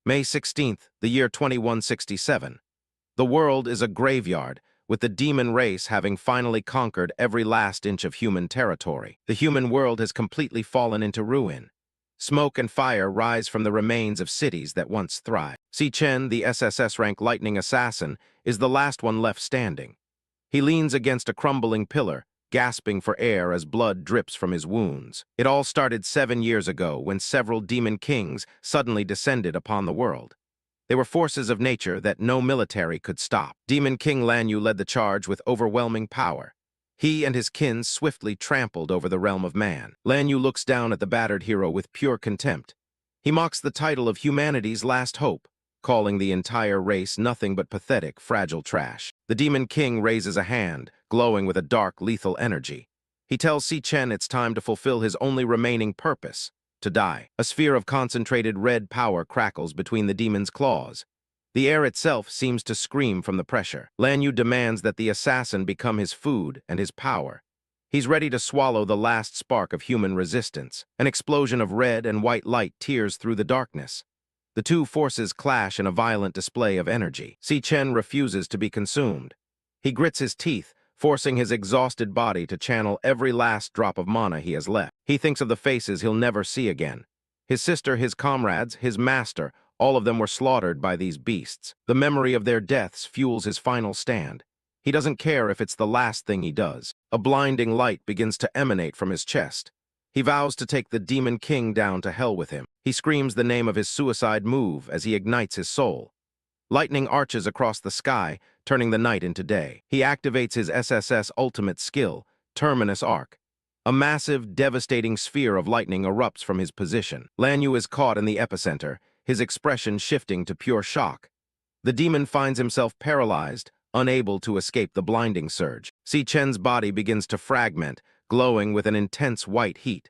May 16th, the year 2167. The world is a graveyard, with the demon race having finally conquered every last inch of human territory. The human world has completely fallen into ruin. Smoke and fire rise from the remains of cities that once thrived. Chen, the SSS-rank lightning assassin, is the last one left standing. He leans against a crumbling pillar, gasping for air as blood drips from his wounds. It all started 7 years ago when several demon kings suddenly descended upon the world. They were forces of nature that no military could stop. Demon King Lan Yue led the charge with overwhelming power. He and his kin swiftly trampled over the realm of man. Lan Yue looks down at the battered hero with pure contempt. He mocks the title of humanity's last hope, calling the entire race nothing but pathetic, fragile trash. The Demon King raises a hand, glowing with a dark, lethal energy. He tells Chen it's time to fulfill his only remaining purpose, to die. A sphere of concentrated red power crackles between the demon's claws. The air itself seems to scream from the pressure. Lan Yue demands that the assassin become his food and his power. He's ready to swallow the last spark of human resistance. An explosion of red and white light tears through the darkness. The two forces clash in a violent display of energy. Chen refuses to be consumed. He grits his teeth, forcing his exhausted body to channel every last drop of mana he has left. He thinks of the faces he'll never see again. His sister, his comrades, his master, all of them were slaughtered by these beasts. The memory of their deaths fuels his final stand. He doesn't care if it's the last thing he does. A blinding light begins to emanate from his chest. He vows to take the Demon King down to hell with him. He screams the name of his suicide move as he ignites his soul. Lightning arches across the sky, turning the night into day. He activates his SSS ultimate skill, Terminus Arc. A massive, devastating sphere of lightning erupts from his position. Lan Yue is caught in the epicenter, his expression shifting to pure shock. The demon finds himself paralyzed, unable to escape the blinding surge. Chen's body begins to fragment, glowing with an intense white heat.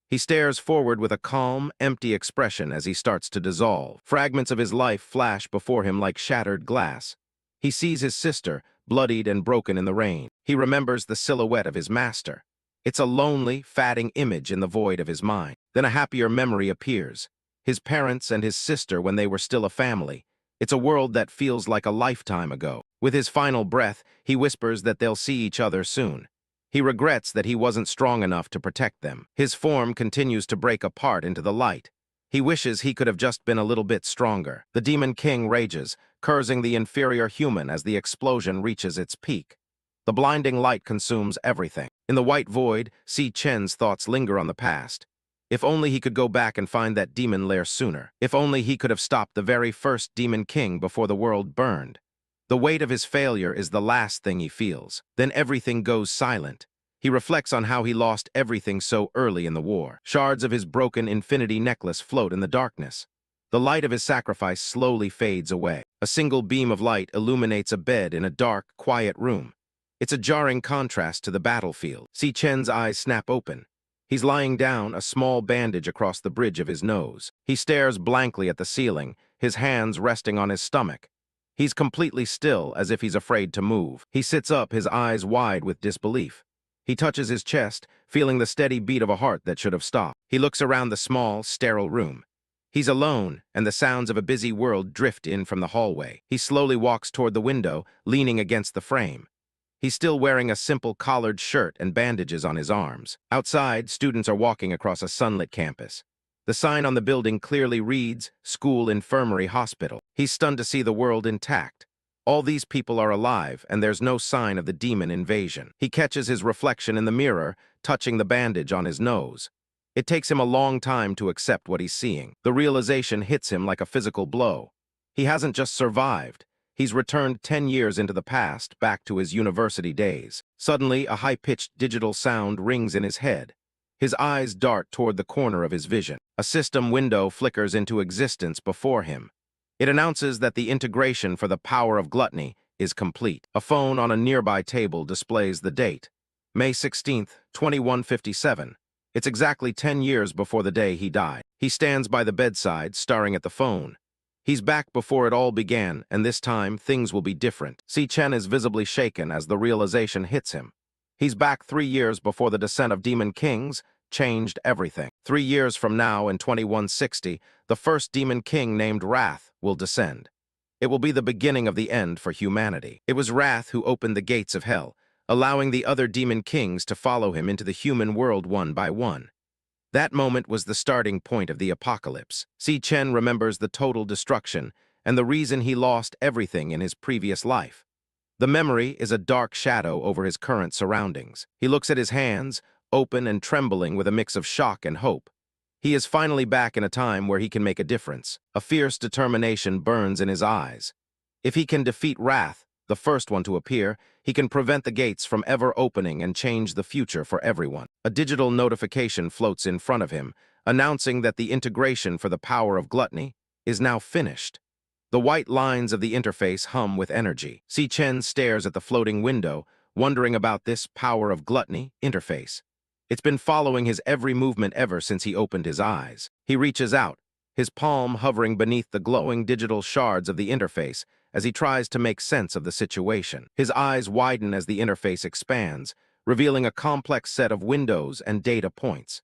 He stares forward with a calm, empty expression as he starts to dissolve. Fragments of his life flash before him like shattered glass. He sees his sister, bloodied and broken in the rain. He remembers the silhouette of his master. It's a lonely, fatting image in the void of his mind. Then a happier memory appears. His parents and his sister when they were still a family. It's a world that feels like a lifetime ago. With his final breath, he whispers that they'll see each other soon. He regrets that he wasn't strong enough to protect them. His form continues to break apart into the light. He wishes he could have just been a little bit stronger. The Demon King rages, cursing the inferior human as the explosion reaches its peak. The blinding light consumes everything. In the white void, Chen's thoughts linger on the past. If only he could go back and find that demon lair sooner. If only he could have stopped the very first Demon King before the world burned. The weight of his failure is the last thing he feels. Then everything goes silent. He reflects on how he lost everything so early in the war. Shards of his broken infinity necklace float in the darkness. The light of his sacrifice slowly fades away. A single beam of light illuminates a bed in a dark, quiet room. It's a jarring contrast to the battlefield. Chen's eyes snap open. He's lying down, a small bandage across the bridge of his nose. He stares blankly at the ceiling, his hands resting on his stomach. He's completely still, as if he's afraid to move. He sits up, his eyes wide with disbelief. He touches his chest, feeling the steady beat of a heart that should have stopped. He looks around the small, sterile room. He's alone, and the sounds of a busy world drift in from the hallway. He slowly walks toward the window, leaning against the frame. He's still wearing a simple collared shirt and bandages on his arms. Outside, students are walking across a sunlit campus. The sign on the building clearly reads, School Infirmary Hospital. He's stunned to see the world intact. All these people are alive, and there's no sign of the demon invasion. He catches his reflection in the mirror, touching the bandage on his nose. It takes him a long time to accept what he's seeing. The realization hits him like a physical blow. He hasn't just survived. He's returned 10 years into the past, back to his university days. Suddenly, a high-pitched digital sound rings in his head. His eyes dart toward the corner of his vision. A system window flickers into existence before him. It announces that the integration for the power of gluttony is complete. A phone on a nearby table displays the date. May 16th, 2157. It's exactly 10 years before the day he died. He stands by the bedside, staring at the phone. He's back before it all began, and this time, things will be different. Chen is visibly shaken as the realization hits him. He's back 3 years before the descent of Demon Kings changed everything. 3 years from now, in 2160, the first demon king named Wrath will descend. It will be the beginning of the end for humanity. It was Wrath who opened the gates of hell, allowing the other demon kings to follow him into the human world one by one. That moment was the starting point of the apocalypse. Chen remembers the total destruction and the reason he lost everything in his previous life. The memory is a dark shadow over his current surroundings. He looks at his hands, open and trembling with a mix of shock and hope. He is finally back in a time where he can make a difference. A fierce determination burns in his eyes. If he can defeat Wrath, the first one to appear, he can prevent the gates from ever opening and change the future for everyone. A digital notification floats in front of him, announcing that the integration for the power of gluttony is now finished. The white lines of the interface hum with energy. Chen stares at the floating window, wondering about this power of gluttony interface. It's been following his every movement ever since he opened his eyes. He reaches out, his palm hovering beneath the glowing digital shards of the interface as he tries to make sense of the situation. His eyes widen as the interface expands, revealing a complex set of windows and data points.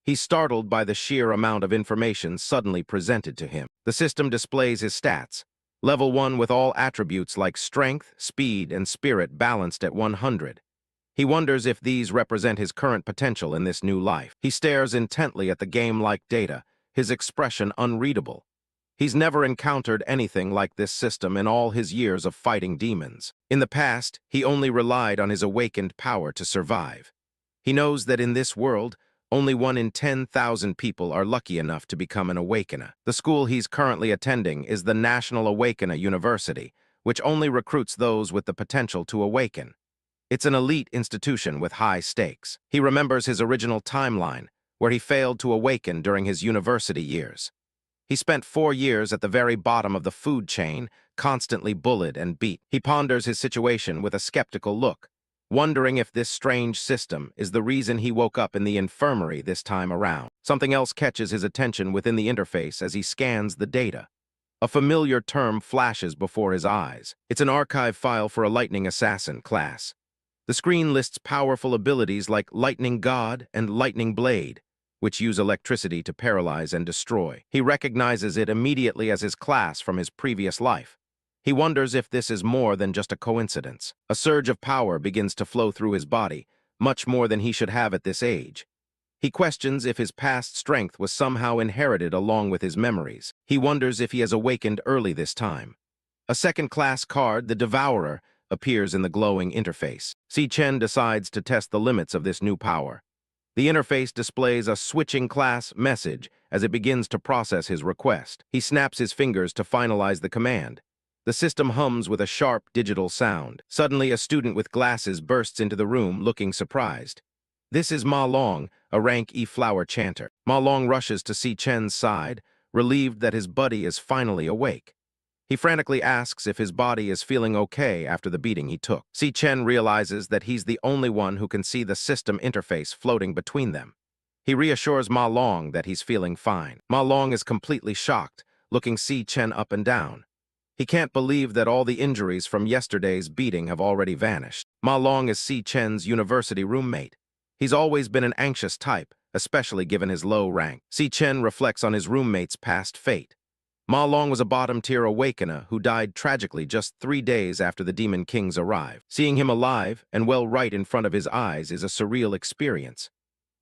He's startled by the sheer amount of information suddenly presented to him. The system displays his stats. Level 1 with all attributes like strength, speed, and spirit balanced at 100. He wonders if these represent his current potential in this new life. He stares intently at the game-like data, his expression unreadable. He's never encountered anything like this system in all his years of fighting demons. In the past, he only relied on his awakened power to survive. He knows that in this world, only 1 in 10,000 people are lucky enough to become an awakener. The school he's currently attending is the National Awakener University, which only recruits those with the potential to awaken. It's an elite institution with high stakes. He remembers his original timeline, where he failed to awaken during his university years. He spent 4 years at the very bottom of the food chain, constantly bullied and beat. He ponders his situation with a skeptical look, wondering if this strange system is the reason he woke up in the infirmary this time around. Something else catches his attention within the interface as he scans the data. A familiar term flashes before his eyes. It's an archive file for a Lightning Assassin class. The screen lists powerful abilities like Lightning God and Lightning Blade, which use electricity to paralyze and destroy. He recognizes it immediately as his class from his previous life. He wonders if this is more than just a coincidence. A surge of power begins to flow through his body, much more than he should have at this age. He questions if his past strength was somehow inherited along with his memories. He wonders if he has awakened early this time. A second-class card, the Devourer, appears in the glowing interface. Chen decides to test the limits of this new power. The interface displays a switching class message as it begins to process his request. He snaps his fingers to finalize the command. The system hums with a sharp digital sound. Suddenly, a student with glasses bursts into the room, looking surprised. This is Ma Long, a rank E flower chanter. Ma Long rushes to Chen's side, relieved that his buddy is finally awake. He frantically asks if his body is feeling okay after the beating he took. Chen realizes that he's the only one who can see the system interface floating between them. He reassures Ma Long that he's feeling fine. Ma Long is completely shocked, looking Chen up and down. He can't believe that all the injuries from yesterday's beating have already vanished. Ma Long is Chen's university roommate. He's always been an anxious type, especially given his low rank. Chen reflects on his roommate's past fate. Ma Long was a bottom-tier awakener who died tragically just 3 days after the Demon Kings arrived. Seeing him alive and well right in front of his eyes is a surreal experience.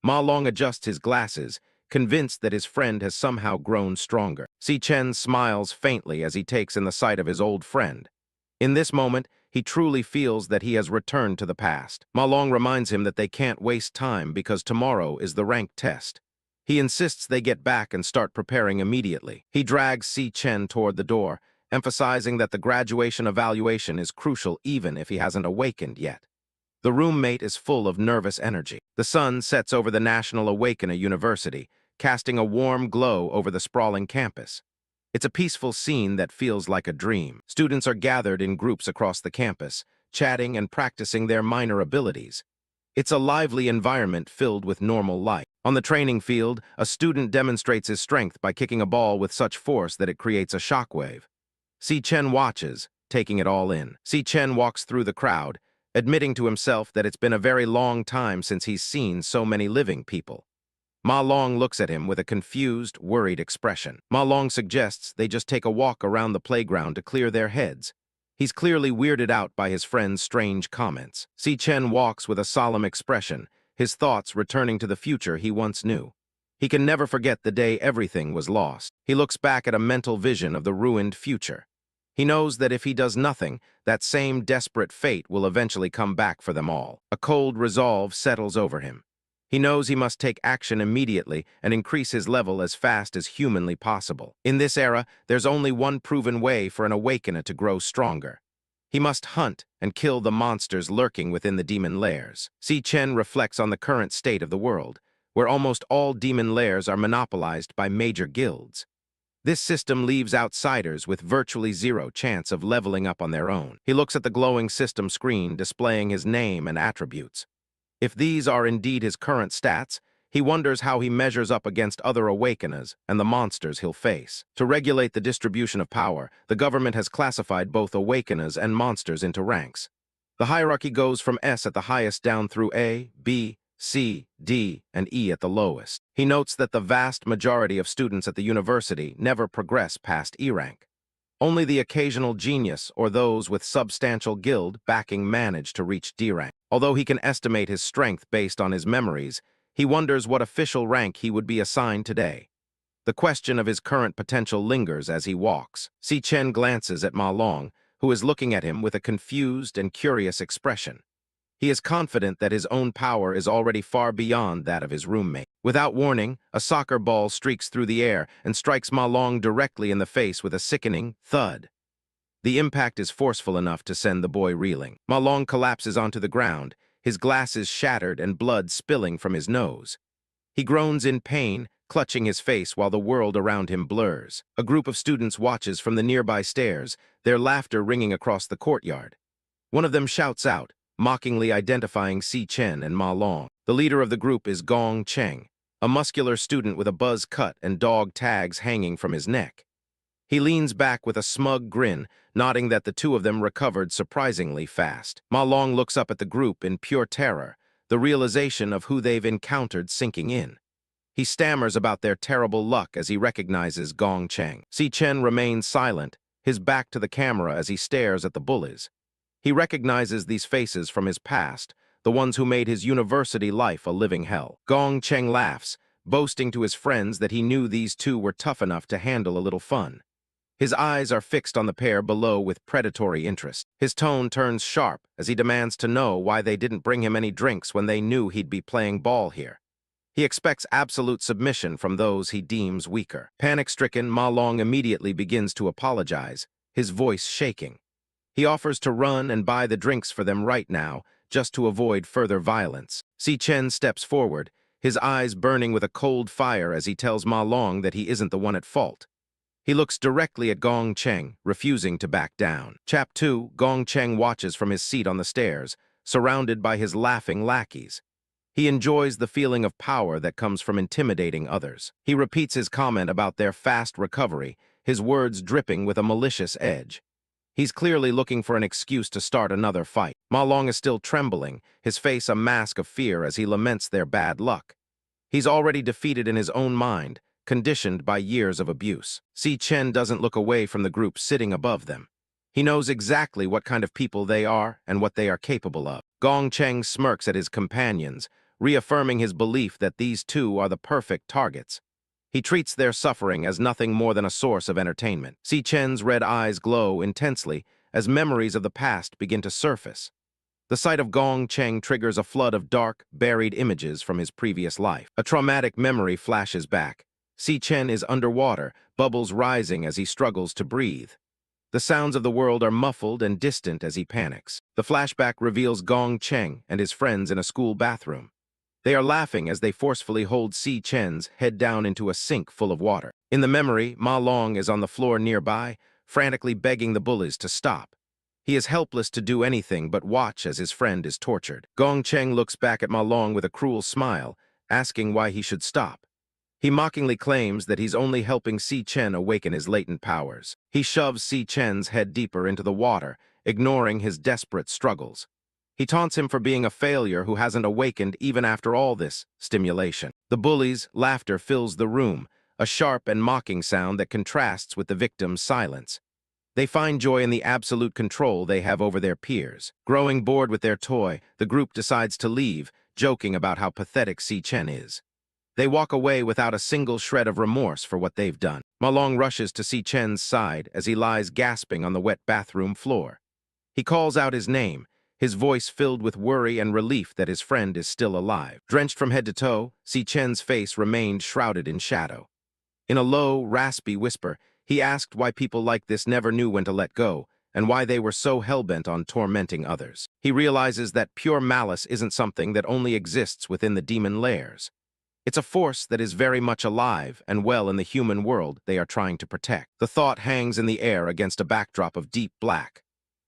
Ma Long adjusts his glasses, convinced that his friend has somehow grown stronger. Chen smiles faintly as he takes in the sight of his old friend. In this moment, he truly feels that he has returned to the past. Ma Long reminds him that they can't waste time because tomorrow is the rank test. He insists they get back and start preparing immediately. He drags Chen toward the door, emphasizing that the graduation evaluation is crucial even if he hasn't awakened yet. The roommate is full of nervous energy. The sun sets over the National Awakener University, casting a warm glow over the sprawling campus. It's a peaceful scene that feels like a dream. Students are gathered in groups across the campus, chatting and practicing their minor abilities. It's a lively environment filled with normal life. On the training field, a student demonstrates his strength by kicking a ball with such force that it creates a shockwave. Chen watches, taking it all in. Chen walks through the crowd, admitting to himself that it's been a very long time since he's seen so many living people. Ma Long looks at him with a confused, worried expression. Ma Long suggests they just take a walk around the playground to clear their heads. He's clearly weirded out by his friend's strange comments. Chen walks with a solemn expression, his thoughts returning to the future he once knew. He can never forget the day everything was lost. He looks back at a mental vision of the ruined future. He knows that if he does nothing, that same desperate fate will eventually come back for them all. A cold resolve settles over him. He knows he must take action immediately and increase his level as fast as humanly possible. In this era, there's only one proven way for an awakener to grow stronger. He must hunt and kill the monsters lurking within the demon lairs. Chen reflects on the current state of the world, where almost all demon lairs are monopolized by major guilds. This system leaves outsiders with virtually zero chance of leveling up on their own. He looks at the glowing system screen displaying his name and attributes. If these are indeed his current stats, he wonders how he measures up against other awakeners and the monsters he'll face. To regulate the distribution of power, the government has classified both awakeners and monsters into ranks. The hierarchy goes from S at the highest down through A, B, C, D, and E at the lowest. He notes that the vast majority of students at the university never progress past E rank. Only the occasional genius or those with substantial guild backing manage to reach D rank. Although he can estimate his strength based on his memories, he wonders what official rank he would be assigned today. The question of his current potential lingers as he walks. Chen glances at Ma Long, who is looking at him with a confused and curious expression. He is confident that his own power is already far beyond that of his roommate. Without warning, a soccer ball streaks through the air and strikes Ma Long directly in the face with a sickening thud. The impact is forceful enough to send the boy reeling. Ma Long collapses onto the ground, his glasses shattered and blood spilling from his nose. He groans in pain, clutching his face while the world around him blurs. A group of students watches from the nearby stairs, their laughter ringing across the courtyard. One of them shouts out, mockingly identifying Chen and Ma Long. The leader of the group is Gong Cheng, a muscular student with a buzz cut and dog tags hanging from his neck. He leans back with a smug grin, nodding that the two of them recovered surprisingly fast. Ma Long looks up at the group in pure terror, the realization of who they've encountered sinking in. He stammers about their terrible luck as he recognizes Gong Cheng. Chen remains silent, his back to the camera as he stares at the bullies. He recognizes these faces from his past, the ones who made his university life a living hell. Gong Cheng laughs, boasting to his friends that he knew these two were tough enough to handle a little fun. His eyes are fixed on the pair below with predatory interest. His tone turns sharp as he demands to know why they didn't bring him any drinks when they knew he'd be playing ball here. He expects absolute submission from those he deems weaker. Panic-stricken, Ma Long immediately begins to apologize, his voice shaking. He offers to run and buy the drinks for them right now, just to avoid further violence. Chen steps forward, his eyes burning with a cold fire as he tells Ma Long that he isn't the one at fault. He looks directly at Gong Cheng, refusing to back down. Chap 2, Gong Cheng watches from his seat on the stairs, surrounded by his laughing lackeys. He enjoys the feeling of power that comes from intimidating others. He repeats his comment about their fast recovery, his words dripping with a malicious edge. He's clearly looking for an excuse to start another fight. Ma Long is still trembling, his face a mask of fear as he laments their bad luck. He's already defeated in his own mind, conditioned by years of abuse. Chen doesn't look away from the group sitting above them. He knows exactly what kind of people they are and what they are capable of. Gong Cheng smirks at his companions, reaffirming his belief that these two are the perfect targets. He treats their suffering as nothing more than a source of entertainment. Chen's red eyes glow intensely as memories of the past begin to surface. The sight of Gong Cheng triggers a flood of dark, buried images from his previous life. A traumatic memory flashes back. Chen is underwater, bubbles rising as he struggles to breathe. The sounds of the world are muffled and distant as he panics. The flashback reveals Gong Cheng and his friends in a school bathroom. They are laughing as they forcefully hold Chen's head down into a sink full of water. In the memory, Ma Long is on the floor nearby, frantically begging the bullies to stop. He is helpless to do anything but watch as his friend is tortured. Gong Cheng looks back at Ma Long with a cruel smile, asking why he should stop. He mockingly claims that he's only helping Chen awaken his latent powers. He shoves Chen's head deeper into the water, ignoring his desperate struggles. He taunts him for being a failure who hasn't awakened even after all this stimulation. The bully's laughter fills the room, a sharp and mocking sound that contrasts with the victim's silence. They find joy in the absolute control they have over their peers. Growing bored with their toy, the group decides to leave, joking about how pathetic Chen is. They walk away without a single shred of remorse for what they've done. Ma Long rushes to Chen's side as he lies gasping on the wet bathroom floor. He calls out his name, his voice filled with worry and relief that his friend is still alive. Drenched from head to toe, Chen's face remained shrouded in shadow. In a low, raspy whisper, he asked why people like this never knew when to let go, and why they were so hell-bent on tormenting others. He realizes that pure malice isn't something that only exists within the demon lairs. It's a force that is very much alive and well in the human world they are trying to protect. The thought hangs in the air against a backdrop of deep black.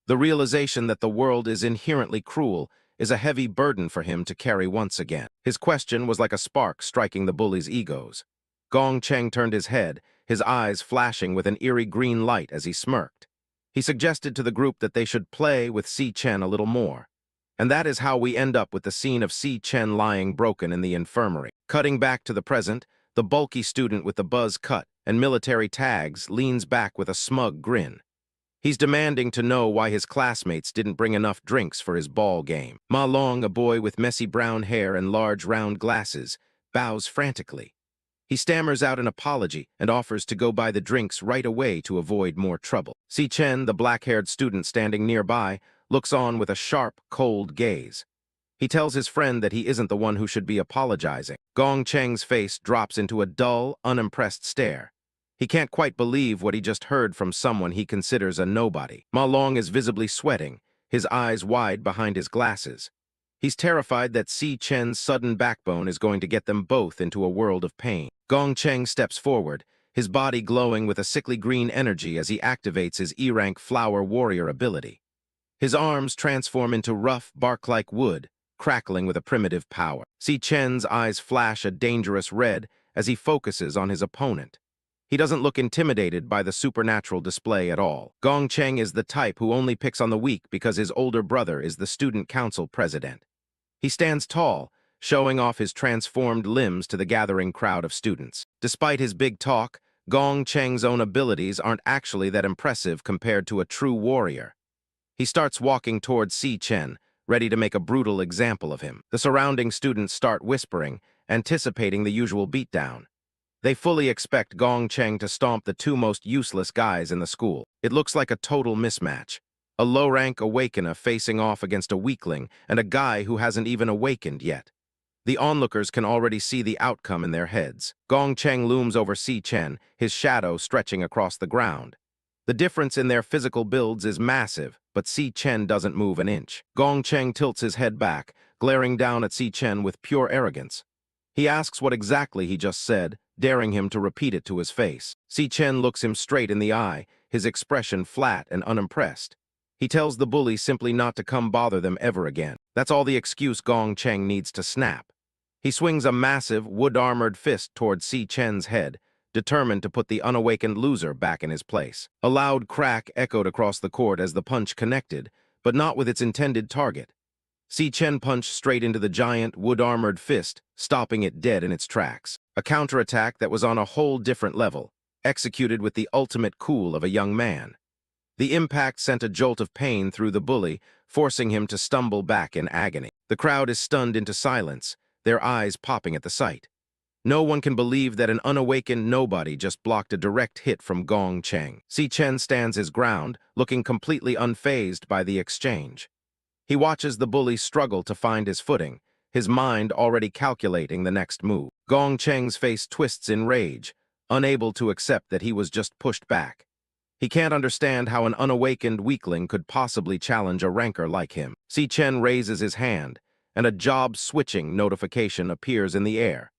The realization that the world is inherently cruel is a heavy burden for him to carry once again. His question was like a spark striking the bully's egos. Gong Cheng turned his head, his eyes flashing with an eerie green light as he smirked. He suggested to the group that they should play with Chen a little more. And that is how we end up with the scene of Chen lying broken in the infirmary. Cutting back to the present, the bulky student with the buzz cut and military tags leans back with a smug grin. He's demanding to know why his classmates didn't bring enough drinks for his ball game. Ma Long, a boy with messy brown hair and large round glasses, bows frantically. He stammers out an apology and offers to go buy the drinks right away to avoid more trouble. Chen, the black-haired student standing nearby, looks on with a sharp, cold gaze. He tells his friend that he isn't the one who should be apologizing. Gong Cheng's face drops into a dull, unimpressed stare. He can't quite believe what he just heard from someone he considers a nobody. Ma Long is visibly sweating, his eyes wide behind his glasses. He's terrified that Chen's sudden backbone is going to get them both into a world of pain. Gong Cheng steps forward, his body glowing with a sickly green energy as he activates his E-rank flower warrior ability. His arms transform into rough, bark-like wood, crackling with a primitive power. Chen's eyes flash a dangerous red as he focuses on his opponent. He doesn't look intimidated by the supernatural display at all. Gong Cheng is the type who only picks on the weak because his older brother is the student council president. He stands tall, showing off his transformed limbs to the gathering crowd of students. Despite his big talk, Gong Cheng's own abilities aren't actually that impressive compared to a true warrior. He starts walking towards Chen, ready to make a brutal example of him. The surrounding students start whispering, anticipating the usual beatdown. They fully expect Gong Cheng to stomp the two most useless guys in the school. It looks like a total mismatch. A low-rank awakener facing off against a weakling and a guy who hasn't even awakened yet. The onlookers can already see the outcome in their heads. Gong Cheng looms over Chen, his shadow stretching across the ground. The difference in their physical builds is massive, but Chen doesn't move an inch. Gong Cheng tilts his head back, glaring down at Chen with pure arrogance. He asks what exactly he just said, daring him to repeat it to his face. Chen looks him straight in the eye, his expression flat and unimpressed. He tells the bully simply not to come bother them ever again. That's all the excuse Gong Cheng needs to snap. He swings a massive, wood-armored fist towards Chen's head, determined to put the unawakened loser back in his place. A loud crack echoed across the court as the punch connected, but not with its intended target. Chen punched straight into the giant, wood-armored fist, stopping it dead in its tracks. A counterattack that was on a whole different level, executed with the ultimate cool of a young man. The impact sent a jolt of pain through the bully, forcing him to stumble back in agony. The crowd is stunned into silence, their eyes popping at the sight. No one can believe that an unawakened nobody just blocked a direct hit from Gong Cheng. Chen stands his ground, looking completely unfazed by the exchange. He watches the bully struggle to find his footing, his mind already calculating the next move. Gong Cheng's face twists in rage, unable to accept that he was just pushed back. He can't understand how an unawakened weakling could possibly challenge a ranker like him. Chen raises his hand, and a job-switching notification appears in the air.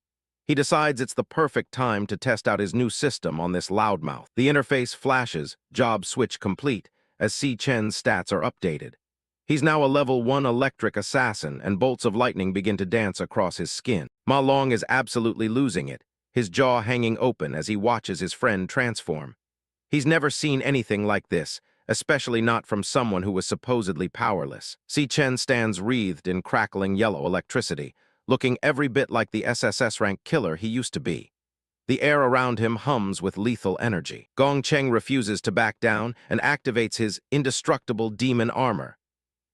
He decides it's the perfect time to test out his new system on this loudmouth. The interface flashes, job switch complete, as Chen's stats are updated. He's now a level 1 electric assassin, and bolts of lightning begin to dance across his skin. Ma Long is absolutely losing it, his jaw hanging open as he watches his friend transform. He's never seen anything like this, especially not from someone who was supposedly powerless. Chen stands wreathed in crackling yellow electricity, looking every bit like the SSS rank killer he used to be. The air around him hums with lethal energy. Chen refuses to back down and activates his indestructible demon armor.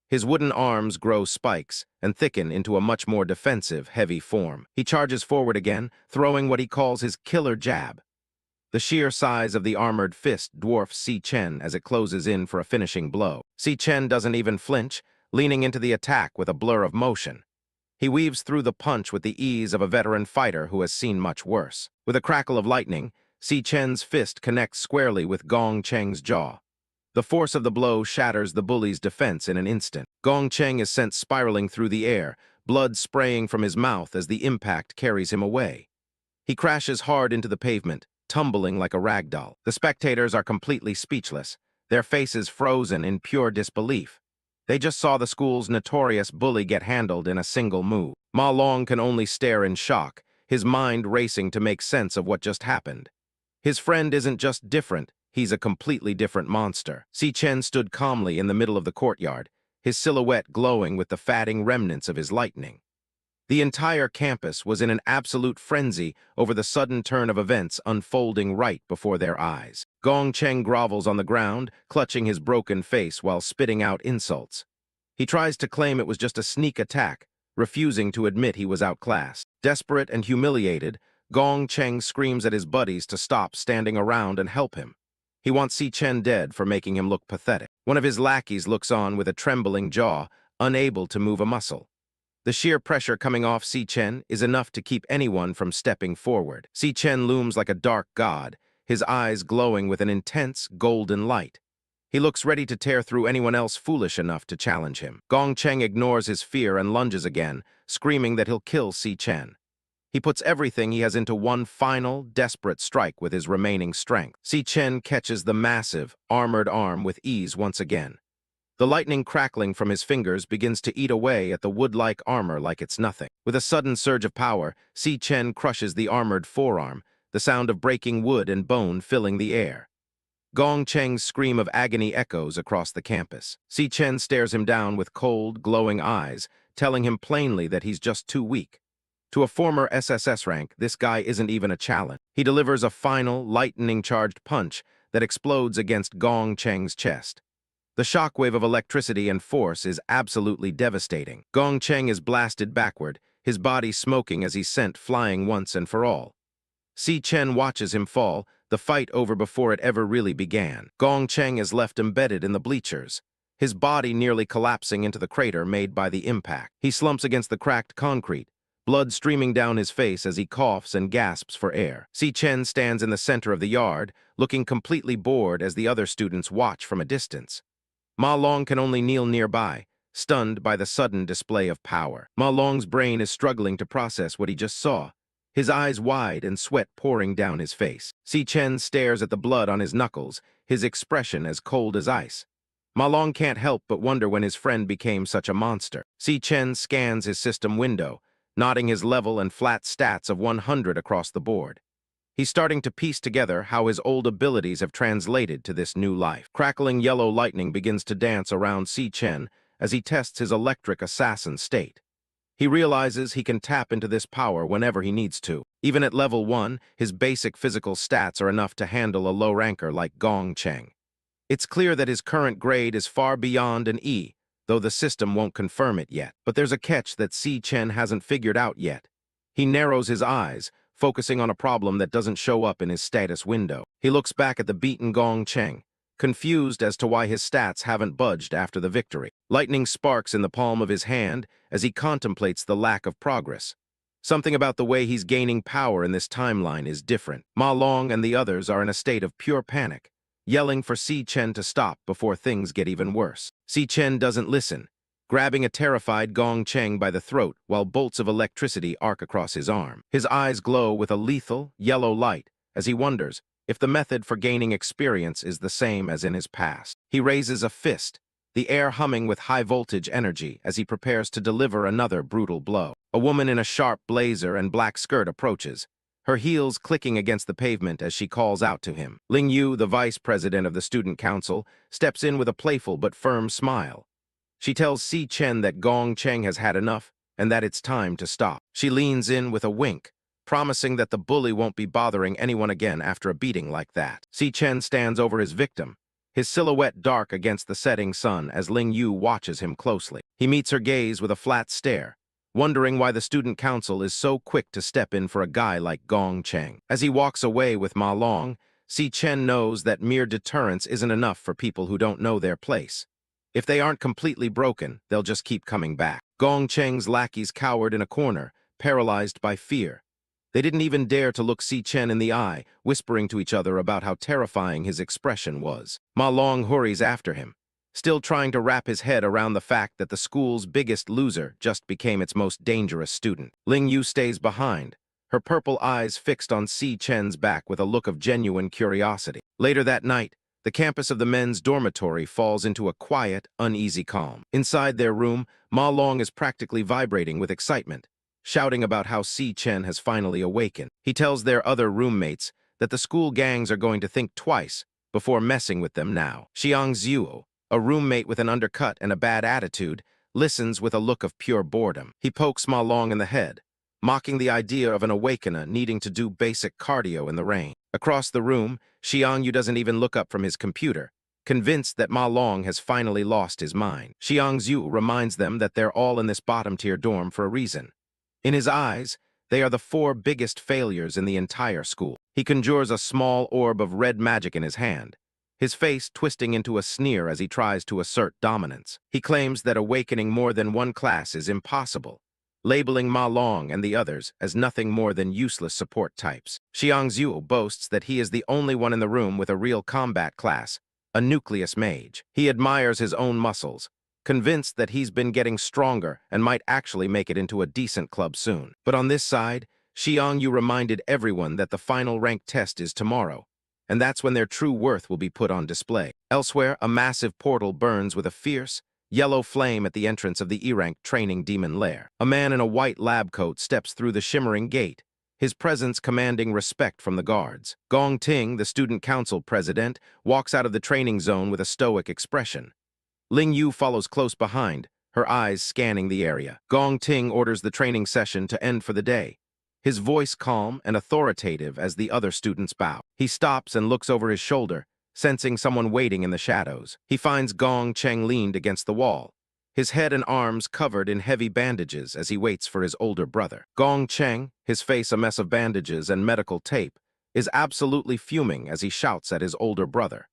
His wooden arms grow spikes and thicken into a much more defensive, heavy form. He charges forward again, throwing what he calls his killer jab. The sheer size of the armored fist dwarfs Chen as it closes in for a finishing blow. Chen doesn't even flinch, leaning into the attack with a blur of motion. He weaves through the punch with the ease of a veteran fighter who has seen much worse. With a crackle of lightning, Chen's fist connects squarely with Cheng's jaw. The force of the blow shatters the bully's defense in an instant. Cheng is sent spiraling through the air, blood spraying from his mouth as the impact carries him away. He crashes hard into the pavement, tumbling like a rag doll. The spectators are completely speechless, their faces frozen in pure disbelief. They just saw the school's notorious bully get handled in a single move. Ma Long can only stare in shock, his mind racing to make sense of what just happened. His friend isn't just different, he's a completely different monster. Chen stood calmly in the middle of the courtyard, his silhouette glowing with the fading remnants of his lightning. The entire campus was in an absolute frenzy over the sudden turn of events unfolding right before their eyes. Cheng grovels on the ground, clutching his broken face while spitting out insults. He tries to claim it was just a sneak attack, refusing to admit he was outclassed. Desperate and humiliated, Cheng screams at his buddies to stop standing around and help him. He wants Chen dead for making him look pathetic. One of his lackeys looks on with a trembling jaw, unable to move a muscle. The sheer pressure coming off Chen is enough to keep anyone from stepping forward. Chen looms like a dark god, his eyes glowing with an intense, golden light. He looks ready to tear through anyone else foolish enough to challenge him. Cheng ignores his fear and lunges again, screaming that he'll kill Chen. He puts everything he has into one final, desperate strike with his remaining strength. Chen catches the massive, armored arm with ease once again. The lightning crackling from his fingers begins to eat away at the wood-like armor like it's nothing. With a sudden surge of power, Chen crushes the armored forearm, the sound of breaking wood and bone filling the air. Cheng's scream of agony echoes across the campus. Chen stares him down with cold, glowing eyes, telling him plainly that he's just too weak. To a former SSS rank, this guy isn't even a challenge. He delivers a final, lightning-charged punch that explodes against Cheng's chest. The shockwave of electricity and force is absolutely devastating. Cheng is blasted backward, his body smoking as he's sent flying once and for all. Chen watches him fall, the fight over before it ever really began. Cheng is left embedded in the bleachers, his body nearly collapsing into the crater made by the impact. He slumps against the cracked concrete, blood streaming down his face as he coughs and gasps for air. Chen stands in the center of the yard, looking completely bored as the other students watch from a distance. Ma Long can only kneel nearby, stunned by the sudden display of power. Ma Long's brain is struggling to process what he just saw, his eyes wide and sweat pouring down his face. Chen stares at the blood on his knuckles, his expression as cold as ice. Ma Long can't help but wonder when his friend became such a monster. Chen scans his system window, nodding his level and flat stats of 100 across the board. He's starting to piece together how his old abilities have translated to this new life. Crackling yellow lightning begins to dance around Chen as he tests his electric assassin state. He realizes he can tap into this power whenever he needs to. Even at level 1, his basic physical stats are enough to handle a low ranker like Cheng. It's clear that his current grade is far beyond an E, though the system won't confirm it yet. But there's a catch that Chen hasn't figured out yet. He narrows his eyes, focusing on a problem that doesn't show up in his status window. He looks back at the beaten Cheng, confused as to why his stats haven't budged after the victory. Lightning sparks in the palm of his hand as he contemplates the lack of progress. Something about the way he's gaining power in this timeline is different. Ma Long and the others are in a state of pure panic, yelling for Chen to stop before things get even worse. Chen doesn't listen, grabbing a terrified Cheng by the throat while bolts of electricity arc across his arm. His eyes glow with a lethal, yellow light as he wonders if the method for gaining experience is the same as in his past. He raises a fist, the air humming with high-voltage energy as he prepares to deliver another brutal blow. A woman in a sharp blazer and black skirt approaches, her heels clicking against the pavement as she calls out to him. Lan Yue, the vice president of the student council, steps in with a playful but firm smile. She tells Chen that Gong Cheng has had enough and that it's time to stop. She leans in with a wink, promising that the bully won't be bothering anyone again after a beating like that. Chen stands over his victim, his silhouette dark against the setting sun as Lan Yue watches him closely. He meets her gaze with a flat stare, wondering why the student council is so quick to step in for a guy like Gong Cheng. As he walks away with Ma Long, Chen knows that mere deterrence isn't enough for people who don't know their place. If they aren't completely broken, they'll just keep coming back. Gong Cheng's lackeys cowered in a corner, paralyzed by fear. They didn't even dare to look Chen in the eye, whispering to each other about how terrifying his expression was. Ma Long hurries after him, still trying to wrap his head around the fact that the school's biggest loser just became its most dangerous student. Lan Yue stays behind, her purple eyes fixed on Chen's back with a look of genuine curiosity. Later that night, the campus of the men's dormitory falls into a quiet, uneasy calm. Inside their room, Ma Long is practically vibrating with excitement, shouting about how Chen has finally awakened. He tells their other roommates that the school gangs are going to think twice before messing with them now. Xiangziu, a roommate with an undercut and a bad attitude, listens with a look of pure boredom. He pokes Ma Long in the head, mocking the idea of an awakener needing to do basic cardio in the rain. Across the room, Xiangyu doesn't even look up from his computer, convinced that Ma Long has finally lost his mind. Xiangziu reminds them that they're all in this bottom-tier dorm for a reason. In his eyes, they are the 4 biggest failures in the entire school. He conjures a small orb of red magic in his hand, his face twisting into a sneer as he tries to assert dominance. He claims that awakening more than one class is impossible, labeling Ma Long and the others as nothing more than useless support types. Xiangziu boasts that he is the only one in the room with a real combat class, a nucleus mage. He admires his own muscles, convinced that he's been getting stronger and might actually make it into a decent club soon. But on this side, Xiangyu reminded everyone that the final rank test is tomorrow, and that's when their true worth will be put on display. Elsewhere, a massive portal burns with a fierce, yellow flame at the entrance of the E-rank training demon lair. A man in a white lab coat steps through the shimmering gate, his presence commanding respect from the guards. Gong Ting, the student council president, walks out of the training zone with a stoic expression. Lan Yue follows close behind, her eyes scanning the area. Gong Ting orders the training session to end for the day, his voice calm and authoritative as the other students bow. He stops and looks over his shoulder, sensing someone waiting in the shadows. He finds Gong Cheng leaned against the wall, his head and arms covered in heavy bandages as he waits for his older brother. Gong Cheng, his face a mess of bandages and medical tape, is absolutely fuming as he shouts at his older brother.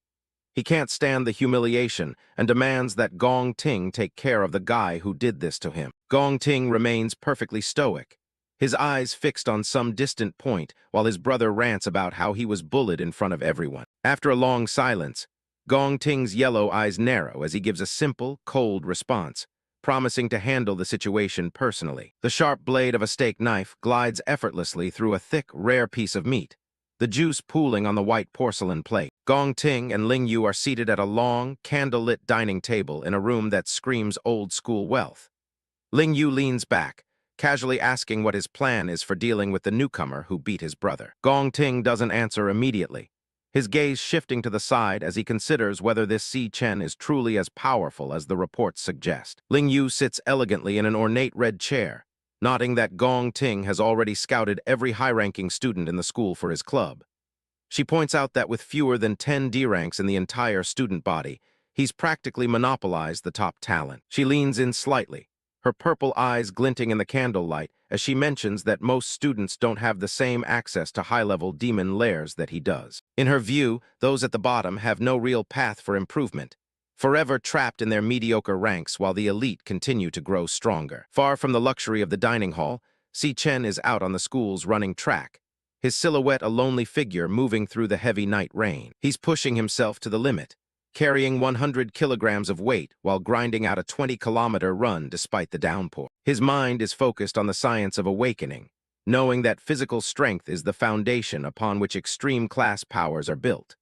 He can't stand the humiliation and demands that Gong Ting take care of the guy who did this to him. Gong Ting remains perfectly stoic, his eyes fixed on some distant point while his brother rants about how he was bullied in front of everyone. After a long silence, Gong Ting's yellow eyes narrow as he gives a simple, cold response, promising to handle the situation personally. The sharp blade of a steak knife glides effortlessly through a thick, rare piece of meat, the juice pooling on the white porcelain plate. Gong Ting and Lan Yue are seated at a long, candle-lit dining table in a room that screams old-school wealth. Lan Yue leans back, casually asking what his plan is for dealing with the newcomer who beat his brother. Gong Ting doesn't answer immediately, his gaze shifting to the side as he considers whether this Chen is truly as powerful as the reports suggest. Lan Yue sits elegantly in an ornate red chair, noting that Gong Ting has already scouted every high-ranking student in the school for his club. She points out that with fewer than 10 D ranks in the entire student body, he's practically monopolized the top talent. She leans in slightly, her purple eyes glinting in the candlelight as she mentions that most students don't have the same access to high-level demon lairs that he does. In her view, those at the bottom have no real path for improvement, forever trapped in their mediocre ranks while the elite continue to grow stronger. Far from the luxury of the dining hall, Chen is out on the school's running track, his silhouette a lonely figure moving through the heavy night rain. He's pushing himself to the limit, carrying 100 kilograms of weight while grinding out a 20-kilometer run despite the downpour. His mind is focused on the science of awakening, knowing that physical strength is the foundation upon which extreme class powers are built.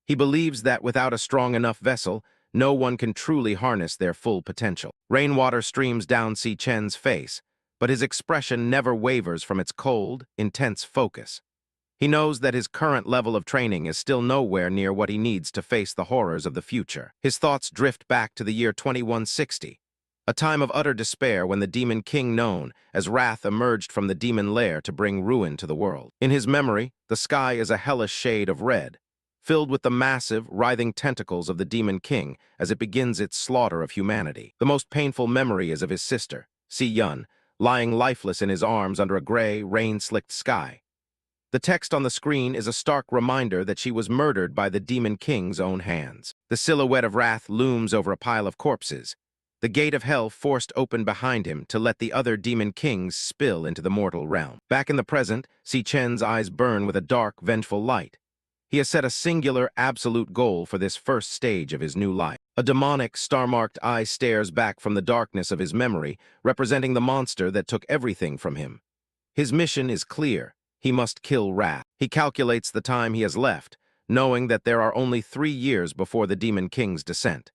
He believes that without a strong enough vessel, no one can truly harness their full potential. Rainwater streams down Chen's face, but his expression never wavers from its cold, intense focus. He knows that his current level of training is still nowhere near what he needs to face the horrors of the future. His thoughts drift back to the year 2160, a time of utter despair when the demon king known as Wrath emerged from the demon lair to bring ruin to the world. In his memory, the sky is a hellish shade of red, filled with the massive, writhing tentacles of the demon king as it begins its slaughter of humanity. The most painful memory is of his sister, Si Yun, lying lifeless in his arms under a gray, rain-slicked sky. The text on the screen is a stark reminder that she was murdered by the demon king's own hands. The silhouette of Wrath looms over a pile of corpses, the gate of hell forced open behind him to let the other demon kings spill into the mortal realm. Back in the present, Si Chen's eyes burn with a dark, vengeful light. He has set a singular, absolute goal for this first stage of his new life. A demonic, star-marked eye stares back from the darkness of his memory, representing the monster that took everything from him. His mission is clear. He must kill Wrath. He calculates the time he has left, knowing that there are only 3 years before the Demon King's descent.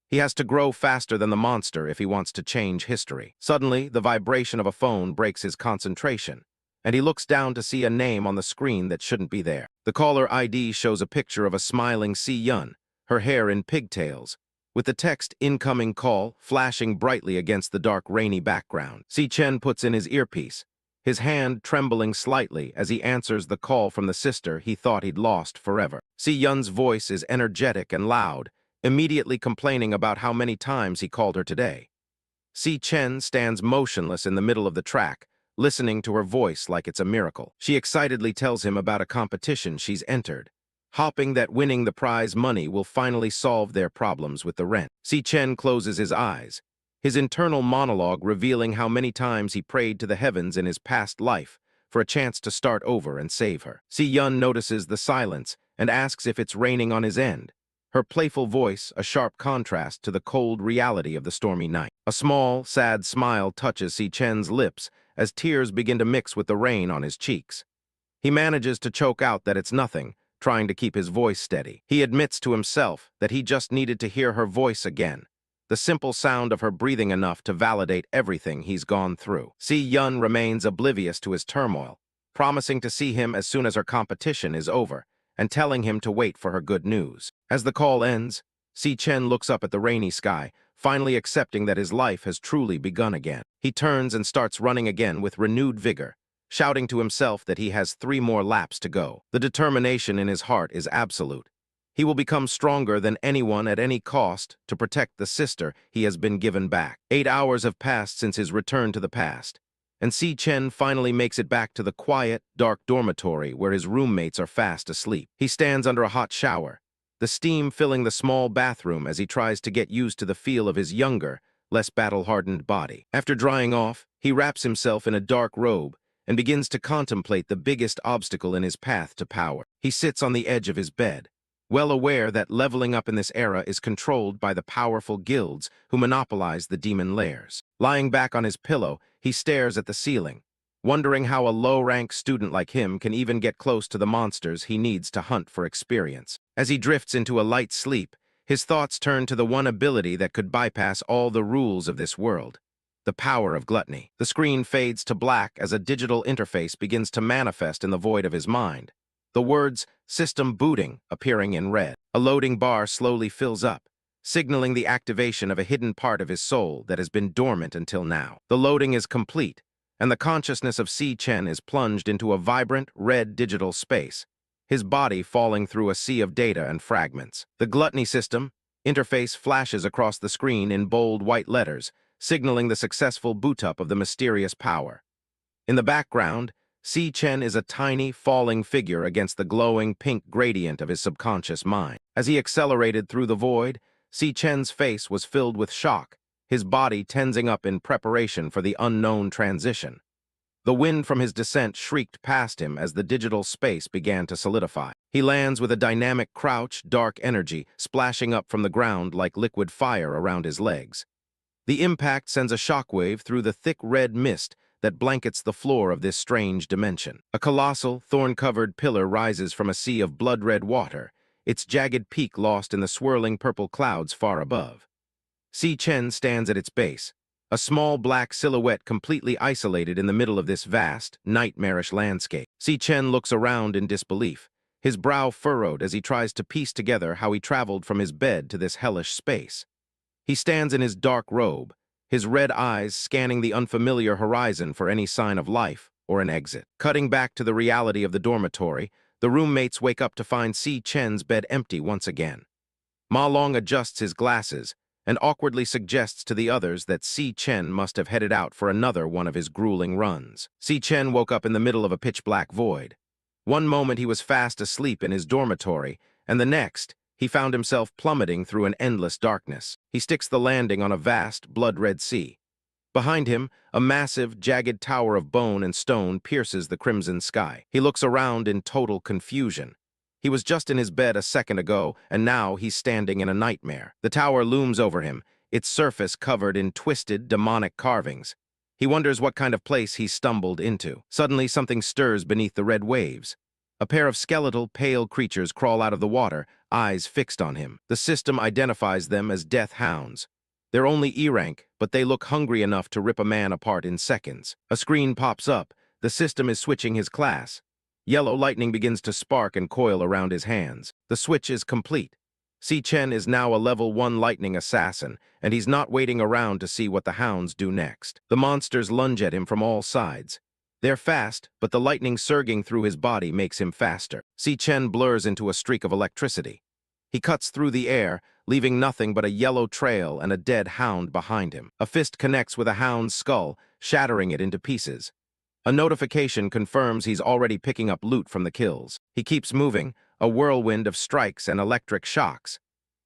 He has to grow faster than the monster if he wants to change history. Suddenly, the vibration of a phone breaks his concentration, and he looks down to see a name on the screen that shouldn't be there. The caller ID shows a picture of a smiling Si Yun, her hair in pigtails, with the text "incoming call" flashing brightly against the dark, rainy background. Si Chen puts in his earpiece, his hand trembling slightly as he answers the call from the sister he thought he'd lost forever. Si Yun's voice is energetic and loud, immediately complaining about how many times he called her today. Si Chen stands motionless in the middle of the track, listening to her voice like it's a miracle. She excitedly tells him about a competition she's entered, hoping that winning the prize money will finally solve their problems with the rent. Si Chen closes his eyes, his internal monologue revealing how many times he prayed to the heavens in his past life for a chance to start over and save her. Si Yun notices the silence and asks if it's raining on his end, her playful voice a sharp contrast to the cold reality of the stormy night. A small, sad smile touches Si Chen's lips as tears begin to mix with the rain on his cheeks. He manages to choke out that it's nothing, trying to keep his voice steady. He admits to himself that he just needed to hear her voice again, the simple sound of her breathing enough to validate everything he's gone through. Si Yun remains oblivious to his turmoil, promising to see him as soon as her competition is over, and telling him to wait for her good news. As the call ends, Si Chen looks up at the rainy sky, finally accepting that his life has truly begun again. He turns and starts running again with renewed vigor, shouting to himself that he has 3 more laps to go. The determination in his heart is absolute. He will become stronger than anyone at any cost to protect the sister he has been given back. 8 hours have passed since his return to the past, and Si Chen finally makes it back to the quiet, dark dormitory where his roommates are fast asleep. He stands under a hot shower, the steam filling the small bathroom as he tries to get used to the feel of his younger, less battle-hardened body. After drying off, he wraps himself in a dark robe and begins to contemplate the biggest obstacle in his path to power. He sits on the edge of his bed, well aware that leveling up in this era is controlled by the powerful guilds who monopolize the demon lairs. Lying back on his pillow, he stares at the ceiling, wondering how a low-rank student like him can even get close to the monsters he needs to hunt for experience. As he drifts into a light sleep, his thoughts turn to the one ability that could bypass all the rules of this world: the power of gluttony. The screen fades to black as a digital interface begins to manifest in the void of his mind, the words "system booting" appearing in red. A loading bar slowly fills up, signaling the activation of a hidden part of his soul that has been dormant until now. The loading is complete, and the consciousness of Si Chen is plunged into a vibrant, red digital space, his body falling through a sea of data and fragments. The gluttony system interface flashes across the screen in bold white letters, signaling the successful boot-up of the mysterious power. In the background, Si Chen is a tiny, falling figure against the glowing pink gradient of his subconscious mind. As he accelerated through the void, Si Chen's face was filled with shock, his body tensing up in preparation for the unknown transition. The wind from his descent shrieked past him as the digital space began to solidify. He lands with a dynamic crouch, dark energy splashing up from the ground like liquid fire around his legs. The impact sends a shockwave through the thick red mist that blankets the floor of this strange dimension. A colossal, thorn-covered pillar rises from a sea of blood-red water, its jagged peak lost in the swirling purple clouds far above. Si Chen stands at its base, a small black silhouette completely isolated in the middle of this vast, nightmarish landscape. Chen looks around in disbelief, his brow furrowed as he tries to piece together how he traveled from his bed to this hellish space. He stands in his dark robe, his red eyes scanning the unfamiliar horizon for any sign of life or an exit. Cutting back to the reality of the dormitory, the roommates wake up to find Chen's bed empty once again. Ma Long adjusts his glasses and awkwardly suggests to the others that Chen must have headed out for another one of his grueling runs. Chen woke up in the middle of a pitch-black void. One moment he was fast asleep in his dormitory, and the next, he found himself plummeting through an endless darkness. He sticks the landing on a vast, blood-red sea. Behind him, a massive, jagged tower of bone and stone pierces the crimson sky. He looks around in total confusion. He was just in his bed a second ago, and now he's standing in a nightmare. The tower looms over him, its surface covered in twisted, demonic carvings. He wonders what kind of place he's stumbled into. Suddenly, something stirs beneath the red waves. A pair of skeletal, pale creatures crawl out of the water, eyes fixed on him. The system identifies them as death hounds. They're only E-rank, but they look hungry enough to rip a man apart in seconds. A screen pops up. The system is switching his class. Yellow lightning begins to spark and coil around his hands. The switch is complete. Chen is now a level 1 lightning assassin, and he's not waiting around to see what the hounds do next. The monsters lunge at him from all sides. They're fast, but the lightning surging through his body makes him faster. Chen blurs into a streak of electricity. He cuts through the air, leaving nothing but a yellow trail and a dead hound behind him. A fist connects with a hound's skull, shattering it into pieces. A notification confirms he's already picking up loot from the kills. He keeps moving, a whirlwind of strikes and electric shocks.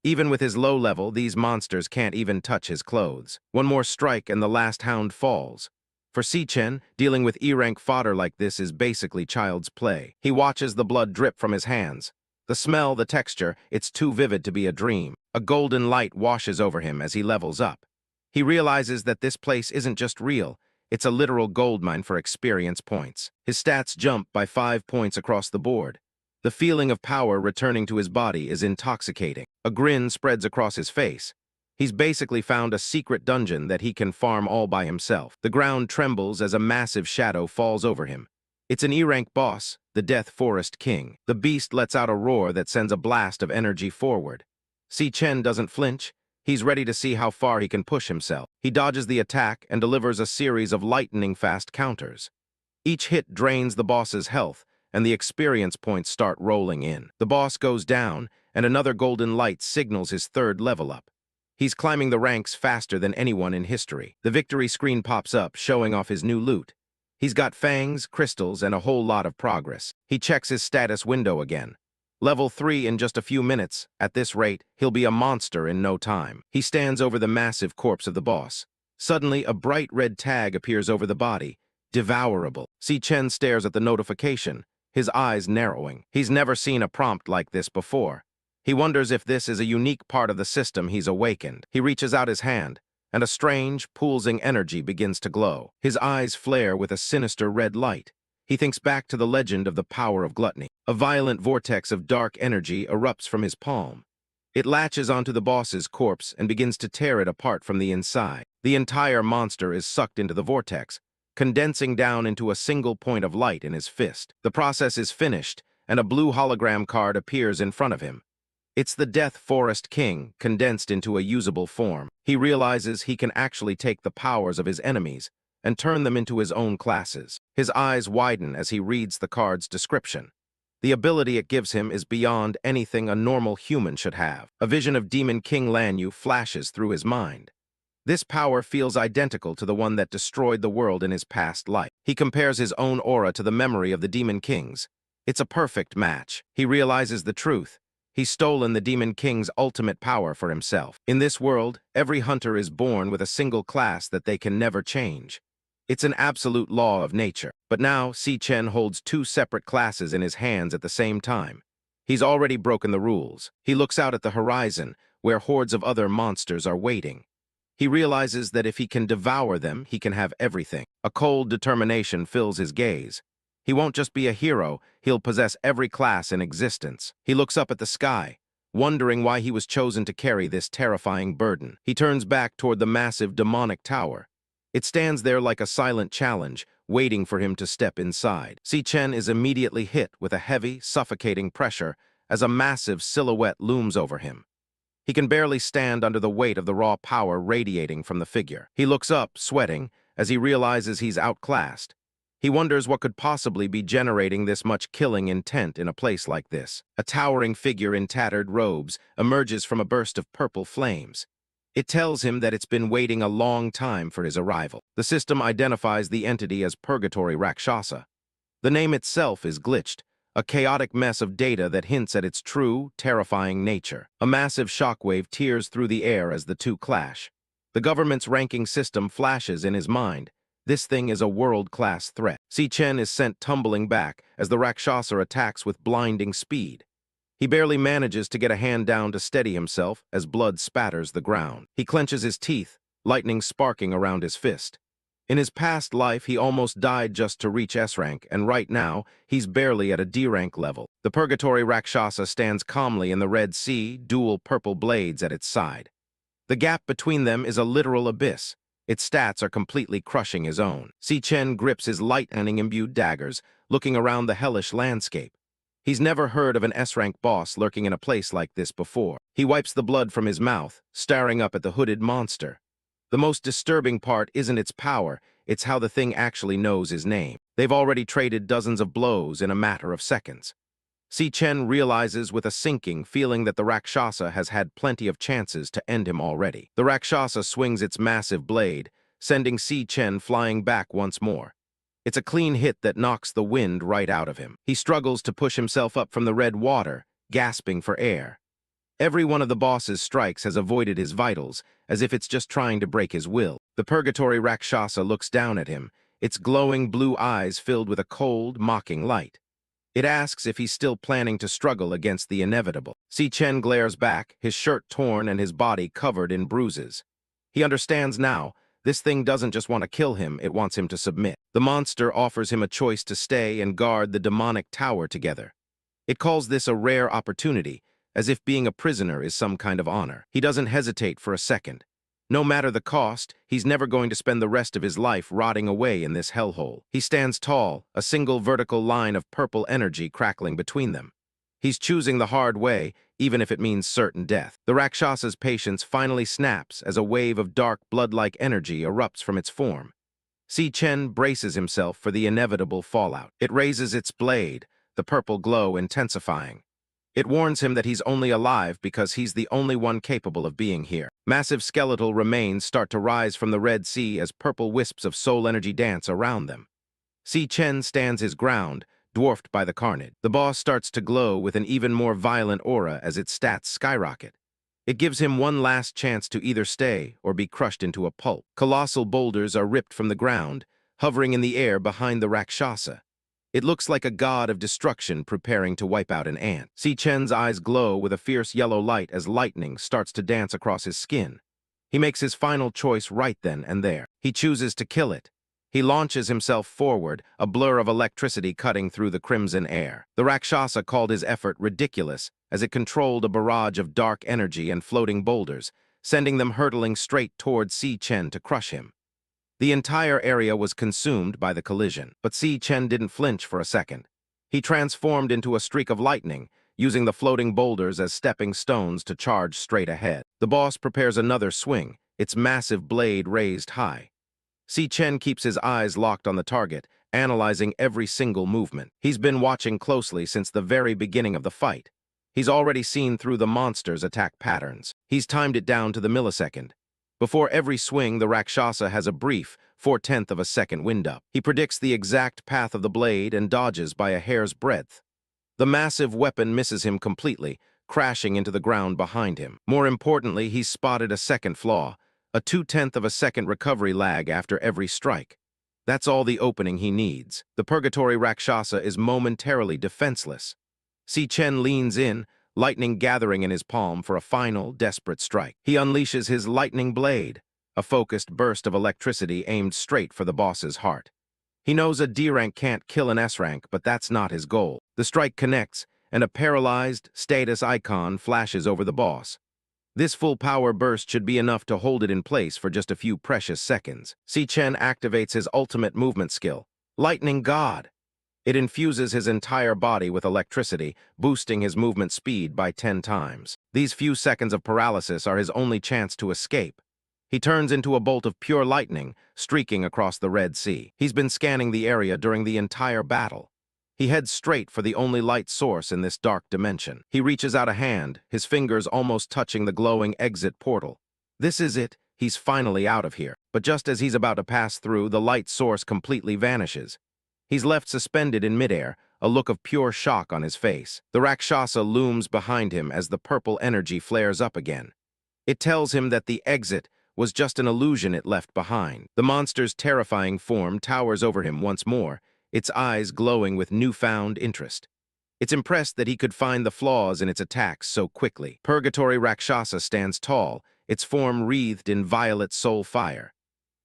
Even with his low level, these monsters can't even touch his clothes. One more strike and the last hound falls. For Chen, dealing with E-rank fodder like this is basically child's play. He watches the blood drip from his hands. The smell, the texture, it's too vivid to be a dream. A golden light washes over him as he levels up. He realizes that this place isn't just real, it's a literal goldmine for experience points. His stats jump by 5 points across the board. The feeling of power returning to his body is intoxicating. A grin spreads across his face. He's basically found a secret dungeon that he can farm all by himself. The ground trembles as a massive shadow falls over him. It's an E-rank boss, the Death Forest King. The beast lets out a roar that sends a blast of energy forward. Chen doesn't flinch. He's ready to see how far he can push himself. He dodges the attack and delivers a series of lightning-fast counters. Each hit drains the boss's health, and the experience points start rolling in. The boss goes down, and another golden light signals his third level up. He's climbing the ranks faster than anyone in history. The victory screen pops up, showing off his new loot. He's got fangs, crystals, and a whole lot of progress. He checks his status window again. Level 3 in just a few minutes. At this rate, he'll be a monster in no time. He stands over the massive corpse of the boss. Suddenly, a bright red tag appears over the body. Devourable. Chen stares at the notification, his eyes narrowing. He's never seen a prompt like this before. He wonders if this is a unique part of the system he's awakened. He reaches out his hand, and a strange, pulsing energy begins to glow. His eyes flare with a sinister red light. He thinks back to the legend of the power of gluttony. A violent vortex of dark energy erupts from his palm. It latches onto the boss's corpse and begins to tear it apart from the inside. The entire monster is sucked into the vortex, condensing down into a single point of light in his fist. The process is finished, and a blue hologram card appears in front of him. It's the Death Forest King, condensed into a usable form. He realizes he can actually take the powers of his enemies and turn them into his own classes. His eyes widen as he reads the card's description. The ability it gives him is beyond anything a normal human should have. A vision of Demon King Lan Yue flashes through his mind. This power feels identical to the one that destroyed the world in his past life. He compares his own aura to the memory of the Demon King's. It's a perfect match. He realizes the truth. He's stolen the Demon King's ultimate power for himself. In this world, every hunter is born with a single class that they can never change. It's an absolute law of nature. But now, Chen holds 2 separate classes in his hands at the same time. He's already broken the rules. He looks out at the horizon, where hordes of other monsters are waiting. He realizes that if he can devour them, he can have everything. A cold determination fills his gaze. He won't just be a hero, he'll possess every class in existence. He looks up at the sky, wondering why he was chosen to carry this terrifying burden. He turns back toward the massive demonic tower. It stands there like a silent challenge, waiting for him to step inside. Chen is immediately hit with a heavy, suffocating pressure as a massive silhouette looms over him. He can barely stand under the weight of the raw power radiating from the figure. He looks up, sweating, as he realizes he's outclassed. He wonders what could possibly be generating this much killing intent in a place like this. A towering figure in tattered robes emerges from a burst of purple flames. It tells him that it's been waiting a long time for his arrival. The system identifies the entity as Purgatory Rakshasa. The name itself is glitched, a chaotic mess of data that hints at its true, terrifying nature. A massive shockwave tears through the air as the two clash. The government's ranking system flashes in his mind. This thing is a world-class threat. Chen is sent tumbling back as the Rakshasa attacks with blinding speed. He barely manages to get a hand down to steady himself as blood spatters the ground. He clenches his teeth, lightning sparking around his fist. In his past life, he almost died just to reach S rank, and right now, he's barely at a D rank level. The Purgatory Rakshasa stands calmly in the Red Sea, dual purple blades at its side. The gap between them is a literal abyss. Its stats are completely crushing his own. Chen grips his lightning-imbued daggers, looking around the hellish landscape. He's never heard of an S-rank boss lurking in a place like this before. He wipes the blood from his mouth, staring up at the hooded monster. The most disturbing part isn't its power, it's how the thing actually knows his name. They've already traded dozens of blows in a matter of seconds. Chen realizes with a sinking feeling that the Rakshasa has had plenty of chances to end him already. The Rakshasa swings its massive blade, sending Chen flying back once more. It's a clean hit that knocks the wind right out of him. He struggles to push himself up from the red water, gasping for air. Every one of the boss's strikes has avoided his vitals, as if it's just trying to break his will. The Purgatory Rakshasa looks down at him, its glowing blue eyes filled with a cold, mocking light. It asks if he's still planning to struggle against the inevitable. Chen glares back, his shirt torn and his body covered in bruises. He understands now. This thing doesn't just want to kill him, it wants him to submit. The monster offers him a choice to stay and guard the demonic tower together. It calls this a rare opportunity, as if being a prisoner is some kind of honor. He doesn't hesitate for a second. No matter the cost, he's never going to spend the rest of his life rotting away in this hellhole. He stands tall, a single vertical line of purple energy crackling between them. He's choosing the hard way, even if it means certain death. The Rakshasa's patience finally snaps as a wave of dark, blood-like energy erupts from its form. Chen braces himself for the inevitable fallout. It raises its blade, the purple glow intensifying. It warns him that he's only alive because he's the only one capable of being here. Massive skeletal remains start to rise from the Red Sea as purple wisps of soul energy dance around them. Chen stands his ground, dwarfed by the carnage. The boss starts to glow with an even more violent aura as its stats skyrocket. It gives him one last chance to either stay or be crushed into a pulp. Colossal boulders are ripped from the ground, hovering in the air behind the Rakshasa. It looks like a god of destruction preparing to wipe out an ant. Chen's eyes glow with a fierce yellow light as lightning starts to dance across his skin. He makes his final choice right then and there. He chooses to kill it. He launches himself forward, a blur of electricity cutting through the crimson air. The Rakshasa called his effort ridiculous as it controlled a barrage of dark energy and floating boulders, sending them hurtling straight towards Chen to crush him. The entire area was consumed by the collision, but Chen didn't flinch for a second. He transformed into a streak of lightning, using the floating boulders as stepping stones to charge straight ahead. The boss prepares another swing, its massive blade raised high. Chen keeps his eyes locked on the target, analyzing every single movement. He's been watching closely since the very beginning of the fight. He's already seen through the monster's attack patterns. He's timed it down to the millisecond. Before every swing, the Rakshasa has a brief, 4/10 of a second wind-up. He predicts the exact path of the blade and dodges by a hair's breadth. The massive weapon misses him completely, crashing into the ground behind him. More importantly, he's spotted a second flaw, a 2/10 of a second recovery lag after every strike. That's all the opening he needs. The Purgatory Rakshasa is momentarily defenseless. Chen leans in, lightning gathering in his palm for a final, desperate strike. He unleashes his lightning blade, a focused burst of electricity aimed straight for the boss's heart. He knows a D-rank can't kill an S-rank, but that's not his goal. The strike connects, and a paralyzed status icon flashes over the boss. This full power burst should be enough to hold it in place for just a few precious seconds. Chen activates his ultimate movement skill, Lightning God. It infuses his entire body with electricity, boosting his movement speed by 10 times. These few seconds of paralysis are his only chance to escape. He turns into a bolt of pure lightning, streaking across the Red Sea. He's been scanning the area during the entire battle. He heads straight for the only light source in this dark dimension. He reaches out a hand, his fingers almost touching the glowing exit portal. This is it. He's finally out of here. But just as he's about to pass through, the light source completely vanishes. He's left suspended in midair, a look of pure shock on his face. The Rakshasa looms behind him as the purple energy flares up again. It tells him that the exit was just an illusion it left behind. The monster's terrifying form towers over him once more, its eyes glowing with newfound interest. It's impressed that he could find the flaws in its attacks so quickly. Purgatory Rakshasa stands tall, its form wreathed in violet soul fire.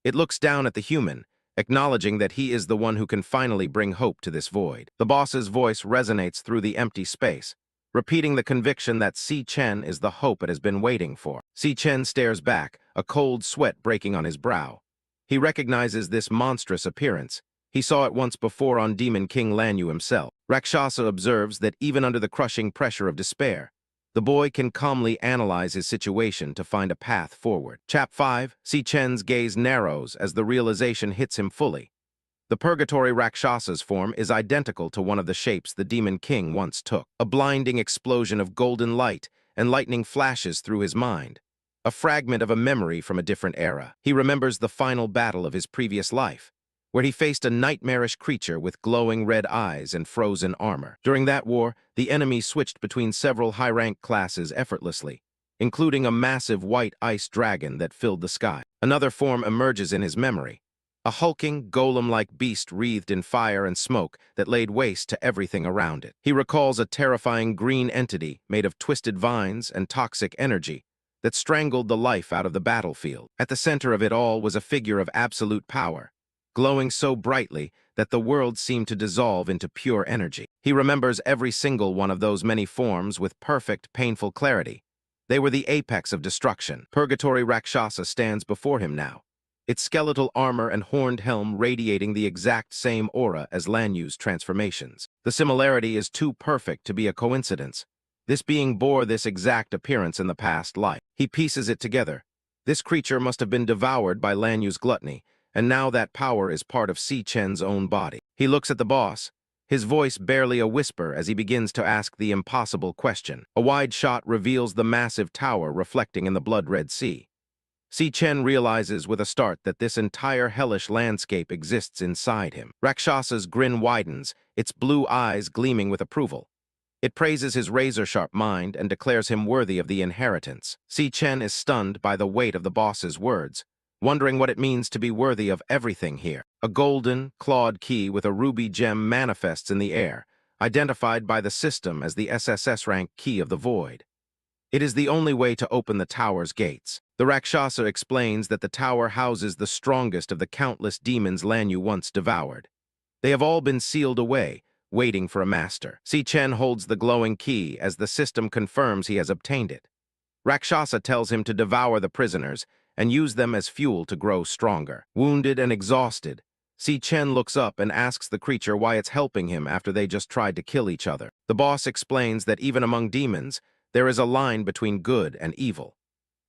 It looks down at the human, acknowledging that he is the one who can finally bring hope to this void. The boss's voice resonates through the empty space, repeating the conviction that Chen is the hope it has been waiting for. Chen stares back, a cold sweat breaking on his brow. He recognizes this monstrous appearance. He saw it once before on Demon King Lan Yue himself. Rakshasa observes that even under the crushing pressure of despair, the boy can calmly analyze his situation to find a path forward. Chap 5, Chen's gaze narrows as the realization hits him fully. The Purgatory Rakshasa's form is identical to one of the shapes the Demon King once took. A blinding explosion of golden light and lightning flashes through his mind, a fragment of a memory from a different era. He remembers the final battle of his previous life, where he faced a nightmarish creature with glowing red eyes and frozen armor. During that war, the enemy switched between several high-rank classes effortlessly, including a massive white ice dragon that filled the sky. Another form emerges in his memory, a hulking, golem-like beast wreathed in fire and smoke that laid waste to everything around it. He recalls a terrifying green entity made of twisted vines and toxic energy that strangled the life out of the battlefield. At the center of it all was a figure of absolute power, glowing so brightly that the world seemed to dissolve into pure energy. He remembers every single one of those many forms with perfect, painful clarity. They were the apex of destruction. Purgatory Rakshasa stands before him now, its skeletal armor and horned helm radiating the exact same aura as Lan Yue's transformations. The similarity is too perfect to be a coincidence. This being bore this exact appearance in the past life. He pieces it together. This creature must have been devoured by Lan Yue's gluttony, and now that power is part of Chen's own body. He looks at the boss, his voice barely a whisper as he begins to ask the impossible question. A wide shot reveals the massive tower reflecting in the blood-red sea. Chen realizes with a start that this entire hellish landscape exists inside him. Rakshasa's grin widens, its blue eyes gleaming with approval. It praises his razor-sharp mind and declares him worthy of the inheritance. Chen is stunned by the weight of the boss's words, wondering what it means to be worthy of everything here. A golden, clawed key with a ruby gem manifests in the air, identified by the system as the SSS rank key of the void. It is the only way to open the tower's gates. The Rakshasa explains that the tower houses the strongest of the countless demons Lan Yue once devoured. They have all been sealed away, waiting for a master. Chen holds the glowing key as the system confirms he has obtained it. Rakshasa tells him to devour the prisoners and use them as fuel to grow stronger. Wounded and exhausted, Chen looks up and asks the creature why it's helping him after they just tried to kill each other. The boss explains that even among demons, there is a line between good and evil.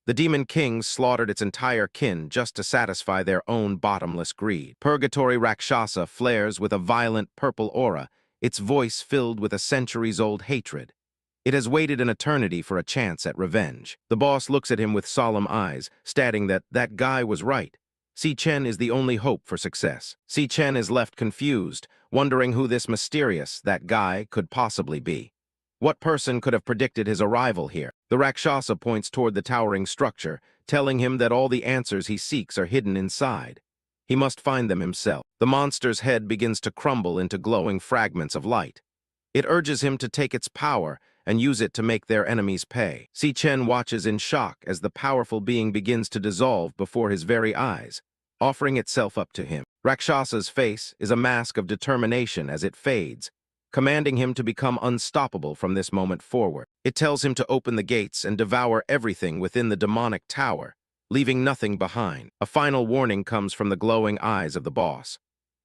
The Demon Kings slaughtered its entire kin just to satisfy their own bottomless greed. Purgatory Rakshasa flares with a violent purple aura, its voice filled with a centuries-old hatred. It has waited an eternity for a chance at revenge. The boss looks at him with solemn eyes, stating that that guy was right. Chen is the only hope for success. Chen is left confused, wondering who this mysterious, that guy, could possibly be. What person could have predicted his arrival here? The Rakshasa points toward the towering structure, telling him that all the answers he seeks are hidden inside. He must find them himself. The monster's head begins to crumble into glowing fragments of light. It urges him to take its power and use it to make their enemies pay. Chen watches in shock as the powerful being begins to dissolve before his very eyes, offering itself up to him. Rakshasa's face is a mask of determination as it fades, commanding him to become unstoppable from this moment forward. It tells him to open the gates and devour everything within the demonic tower, leaving nothing behind. A final warning comes from the glowing eyes of the boss.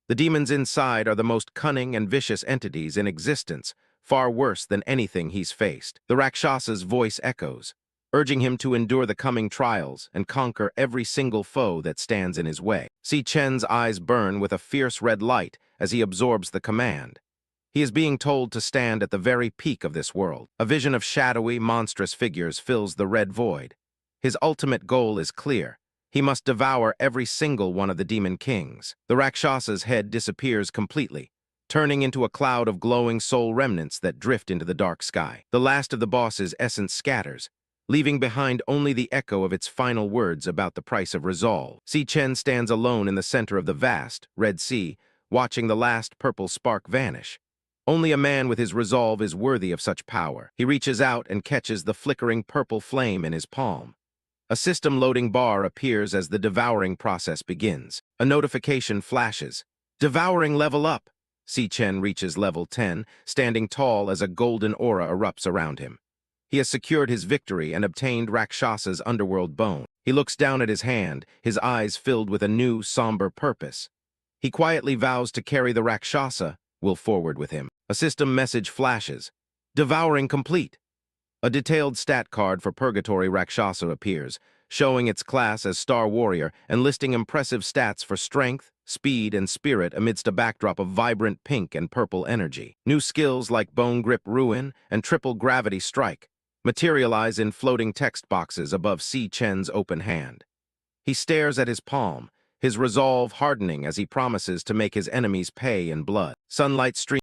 The demons inside are the most cunning and vicious entities in existence, far worse than anything he's faced. The Rakshasa's voice echoes, urging him to endure the coming trials and conquer every single foe that stands in his way. See Chen's eyes burn with a fierce red light as he absorbs the command. He is being told to stand at the very peak of this world. A vision of shadowy, monstrous figures fills the red void. His ultimate goal is clear. He must devour every single one of the demon kings. The Rakshasa's head disappears completely, turning into a cloud of glowing soul remnants that drift into the dark sky. The last of the boss's essence scatters, leaving behind only the echo of its final words about the price of resolve. Chen stands alone in the center of the vast, Red Sea, watching the last purple spark vanish. Only a man with his resolve is worthy of such power. He reaches out and catches the flickering purple flame in his palm. A system loading bar appears as the devouring process begins. A notification flashes. Devouring level up. Chen reaches level 10, standing tall as a golden aura erupts around him. He has secured his victory and obtained Rakshasa's underworld bone. He looks down at his hand, his eyes filled with a new, somber purpose. He quietly vows to carry the Rakshasa will forward with him. A system message flashes. Devouring complete. A detailed stat card for Purgatory Rakshasa appears, showing its class as Star Warrior and listing impressive stats for strength, speed, and spirit amidst a backdrop of vibrant pink and purple energy. New skills like Bone Grip Ruin and Triple Gravity Strike materialize in floating text boxes above Chen's open hand. He stares at his palm, his resolve hardening as he promises to make his enemies pay in blood. Sunlight streams